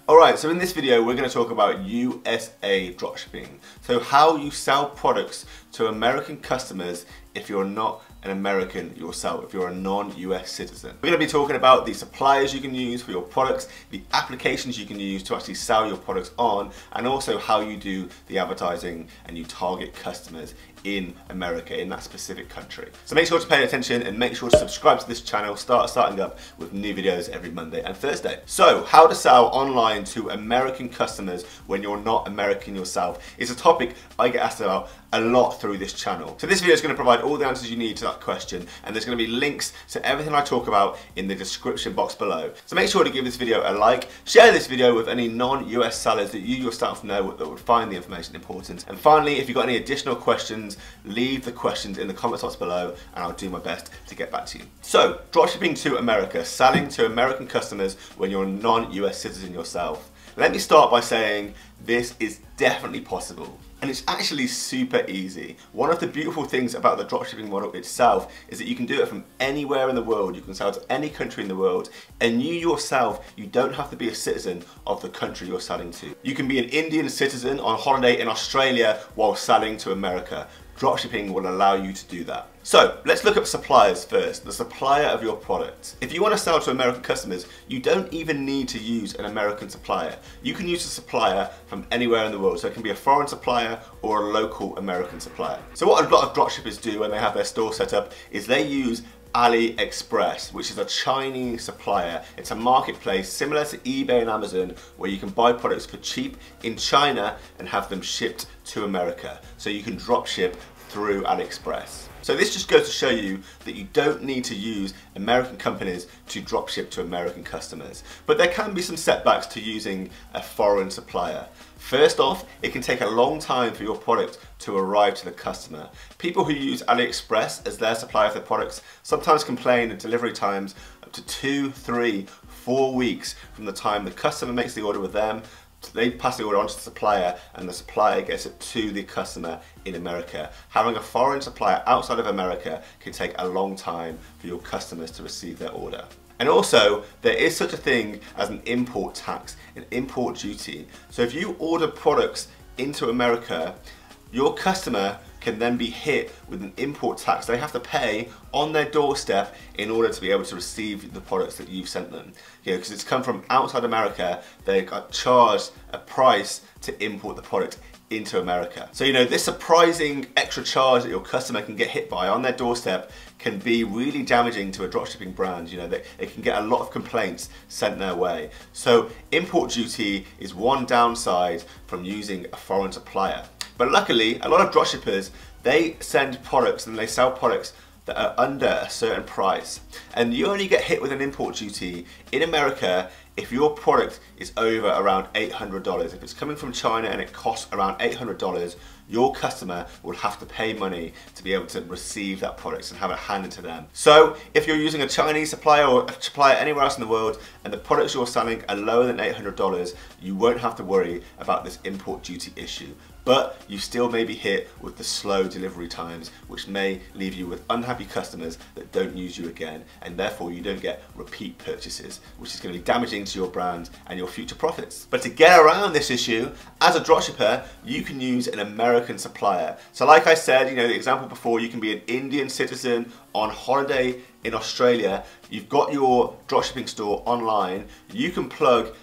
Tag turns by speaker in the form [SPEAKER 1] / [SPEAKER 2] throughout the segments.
[SPEAKER 1] Alright, so in this video we're going to talk about USA dropshipping. So how you sell products to American customers if you're not an American yourself, if you're a non-US citizen. We're going to be talking about the suppliers you can use for your products, the applications you can use to actually sell your products on, and also how you do the advertising and you target customers in America, in that specific country. So make sure to pay attention and make sure to subscribe to this channel, starting up with new videos every Monday and Thursday. So how to sell online to American customers when you're not American yourself is a topic I get asked about a lot through this channel. So this video is going to provide all the answers you need to that question, and there's going to be links to everything I talk about in the description box below. So make sure to give this video a like, share this video with any non-US sellers that you yourself know that would find the information important. And finally, if you've got any additional questions, leave the questions in the comments box below and I'll do my best to get back to you. So, dropshipping to America, selling to American customers when you're a non-US citizen yourself. Let me start by saying this is definitely possible. And it's actually super easy. One of the beautiful things about the dropshipping model itself is that you can do it from anywhere in the world. You can sell to any country in the world, and you yourself, you don't have to be a citizen of the country you're selling to. You can be an Indian citizen on holiday in Australia while selling to America. Dropshipping will allow you to do that. So let's look at suppliers first, the supplier of your product. If you want to sell to American customers, you don't even need to use an American supplier. You can use a supplier from anywhere in the world. So it can be a foreign supplier or a local American supplier. So what a lot of dropshippers do when they have their store set up is they use AliExpress, which is a Chinese supplier. It's a marketplace similar to eBay and Amazon where you can buy products for cheap in China and have them shipped to America. So you can drop ship through AliExpress. So this just goes to show you that you don't need to use American companies to dropship to American customers. But there can be some setbacks to using a foreign supplier. First off, it can take a long time for your product to arrive to the customer. People who use AliExpress as their supplier for their products sometimes complain of delivery times up to 2, 3, 4 weeks from the time the customer makes the order with them. They pass the order on to the supplier and the supplier gets it to the customer in America. Having a foreign supplier outside of America can take a long time for your customers to receive their order. And also, there is such a thing as an import tax, an import duty. So if you order products into America, your customer can then be hit with an import tax they have to pay on their doorstep in order to be able to receive the products that you've sent them. Because it's come from outside America, they got charged a price to import the product into America. So this surprising extra charge that your customer can get hit by on their doorstep can be really damaging to a dropshipping brand. They can get a lot of complaints sent their way. So import duty is one downside from using a foreign supplier. But luckily, a lot of dropshippers, they send products and they sell products that are under a certain price. And you only get hit with an import duty in America if your product is over around $800. If it's coming from China and it costs around $800, your customer will have to pay money to be able to receive that product and have it handed to them. So if you're using a Chinese supplier or a supplier anywhere else in the world and the products you're selling are lower than $800, you won't have to worry about this import duty issue. But you still may be hit with the slow delivery times, which may leave you with unhappy customers that don't use you again, and therefore you don't get repeat purchases, which is going to be damaging to your brand and your future profits. But to get around this issue, as a dropshipper, you can use an American supplier. So like I said, the example before, you can be an Indian citizen on holiday in Australia. You've got your dropshipping store online. You can plug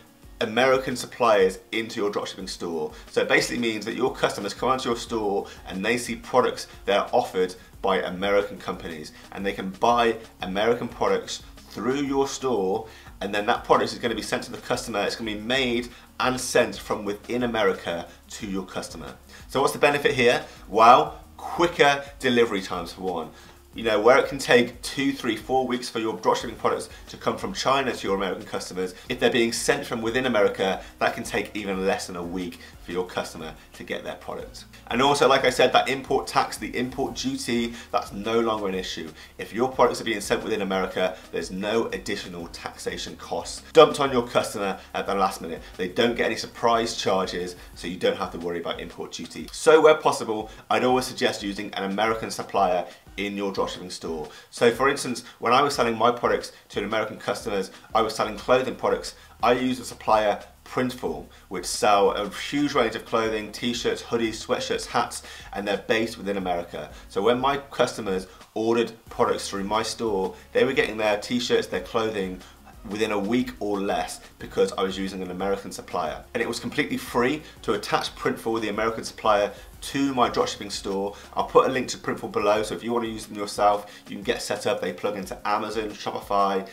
[SPEAKER 1] American suppliers into your dropshipping store. So it basically means that your customers come onto your store and they see products that are offered by American companies, and they can buy American products through your store, and then that product is going to be sent to the customer. It's going to be made and sent from within America to your customer. So what's the benefit here? Well, quicker delivery times for one. Where it can take 2, 3, 4 weeks for your dropshipping products to come from China to your American customers, if they're being sent from within America, that can take even less than a week for your customer to get their product. And also, like I said, that import tax, the import duty, that's no longer an issue. If your products are being sent within America, there's no additional taxation costs dumped on your customer at the last minute. They don't get any surprise charges, so you don't have to worry about import duty. So where possible, I'd always suggest using an American supplier in your dropshipping store. So for instance, when I was selling my products to American customers, I was selling clothing products. I used a supplier, Printful, which sell a huge range of clothing, t-shirts, hoodies, sweatshirts, hats, and they're based within America. So when my customers ordered products through my store, they were getting their t-shirts, their clothing within a week or less because I was using an American supplier. And it was completely free to attach Printful, the American supplier, to my dropshipping store. I'll put a link to Printful below, so if you want to use them yourself, you can get set up. They plug into Amazon, Shopify,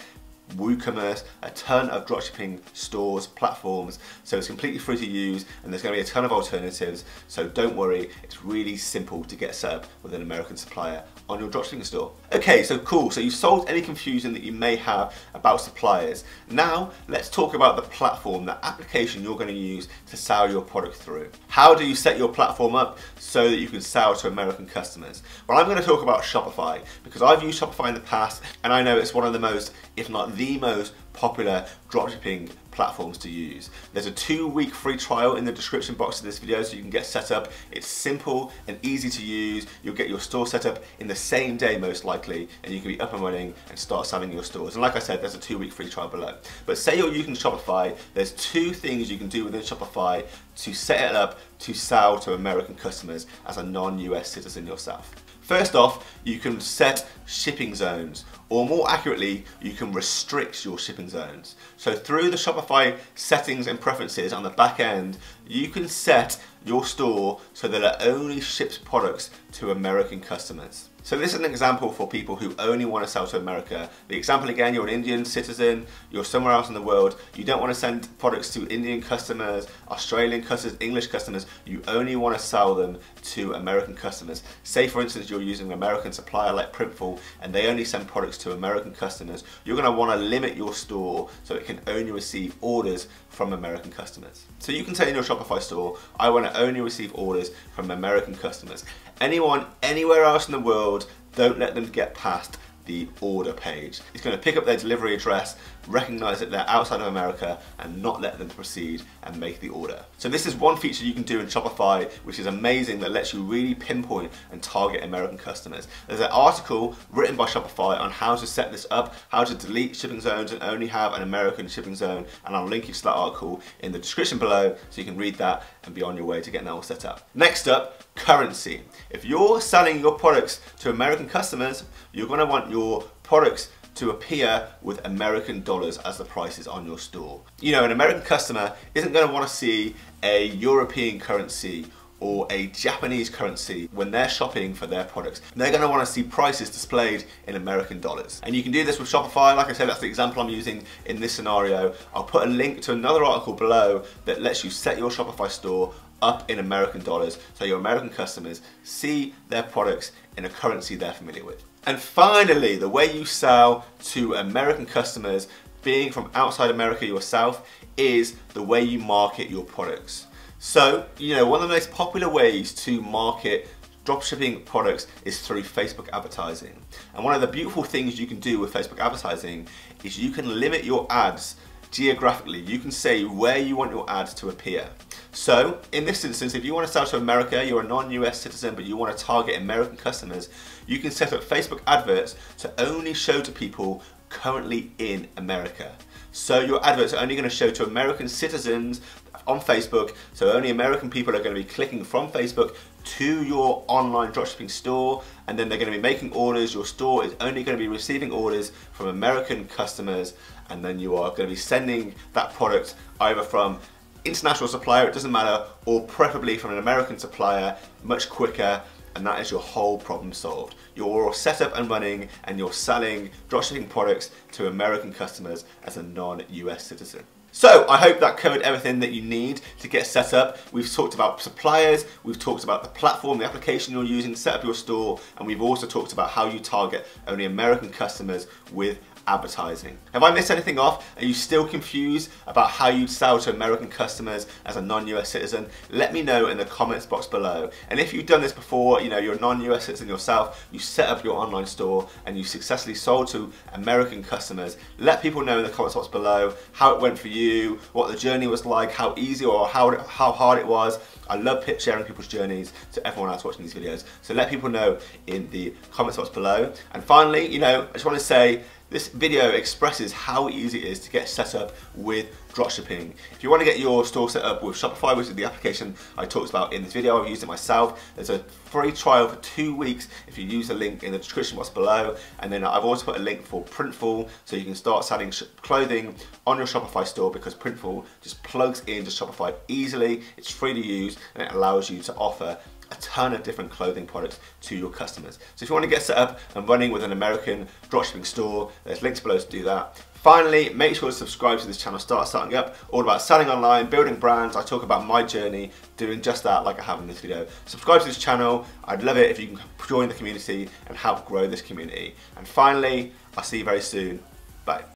[SPEAKER 1] WooCommerce, a ton of dropshipping stores, platforms, so it's completely free to use and there's going to be a ton of alternatives, so don't worry, it's really simple to get set up with an American supplier on your dropshipping store. Okay, so cool, so you've solved any confusion that you may have about suppliers. Now let's talk about the platform, the application you're going to use to sell your product through. How do you set your platform up so that you can sell to American customers? Well, I'm going to talk about Shopify because I've used Shopify in the past and I know it's one of the most, if not the most popular dropshipping platforms to use. There's a 2-week free trial in the description box of this video so you can get set up. It's simple and easy to use. You'll get your store set up in the same day most likely and you can be up and running and start selling your stores. And like I said, there's a 2-week free trial below. But say you're using Shopify, there's 2 things you can do within Shopify to set it up to sell to American customers as a non-US citizen yourself. First off, you can set shipping zones, or more accurately, you can restrict your shipping zones. So through the Shopify settings and preferences on the back end, you can set your store so that it only ships products to American customers. So this is an example for people who only want to sell to America. The example again, you're an Indian citizen, you're somewhere else in the world, you don't want to send products to Indian customers, Australian customers, English customers, you only want to sell them to American customers. Say for instance you're using an American supplier like Printful and they only send products to American customers, you're going to want to limit your store so it can only receive orders from American customers. So you can say in your Shopify store, I want to only receive orders from American customers. Anyone, anywhere else in the world, don't let them get past the order page. It's going to pick up their delivery address, recognize that they're outside of America and not let them proceed and make the order. So this is one feature you can do in Shopify which is amazing, that lets you really pinpoint and target American customers. There's an article written by Shopify on how to set this up, how to delete shipping zones and only have an American shipping zone, and I'll link you to that article in the description below so you can read that and be on your way to getting that all set up. Next up, currency. If you're selling your products to American customers, you're going to want your products to appear with American dollars as the prices on your store. You know, an American customer isn't going to want to see a European currency or a Japanese currency when they're shopping for their products. They're going to want to see prices displayed in American dollars. And you can do this with Shopify. Like I said, that's the example I'm using in this scenario. I'll put a link to another article below that lets you set your Shopify store up in American dollars so your American customers see their products in a currency they're familiar with. And finally, the way you sell to American customers, being from outside America yourself, is the way you market your products. So, you know, one of the most popular ways to market dropshipping products is through Facebook advertising. And one of the beautiful things you can do with Facebook advertising is you can limit your ads geographically. You can say where you want your ads to appear. So in this instance, if you want to sell to America, you're a non-US citizen, but you want to target American customers, you can set up Facebook adverts to only show to people currently in America. So your adverts are only going to show to American citizens on Facebook, so only American people are going to be clicking from Facebook to your online dropshipping store, and then they're going to be making orders. Your store is only going to be receiving orders from American customers, and then you are going to be sending that product either from international supplier, it doesn't matter, or preferably from an American supplier, much quicker, and that is your whole problem solved. You're all set up and running, and you're selling dropshipping products to American customers as a non-US citizen. So I hope that covered everything that you need to get set up. We've talked about suppliers, we've talked about the platform, the application you're using to set up your store, and we've also talked about how you target only American customers with advertising. Have I missed anything off? Are you still confused about how you'd sell to American customers as a non-US citizen? Let me know in the comments box below. And if you've done this before, you're a non-US citizen yourself, you set up your online store and you successfully sold to American customers, let people know in the comments box below how it went for you, what the journey was like, how easy or how hard it was. I love sharing people's journeys to everyone else watching these videos. So let people know in the comments box below. And finally, I just want to say, this video expresses how easy it is to get set up with dropshipping. If you want to get your store set up with Shopify, which is the application I talked about in this video, I've used it myself. There's a free trial for 2 weeks if you use the link in the description box below. And then I've also put a link for Printful, so you can start selling clothing on your Shopify store, because Printful just plugs into Shopify easily. It's free to use and it allows you to offer a ton of different clothing products to your customers. So if you want to get set up and running with an American dropshipping store, there's links below to do that. Finally, make sure to subscribe to this channel, Start Starting Up, all about selling online, building brands. I talk about my journey doing just that, like I have in this video. Subscribe to this channel. I'd love it if you can join the community and help grow this community. And finally, I'll see you very soon. Bye.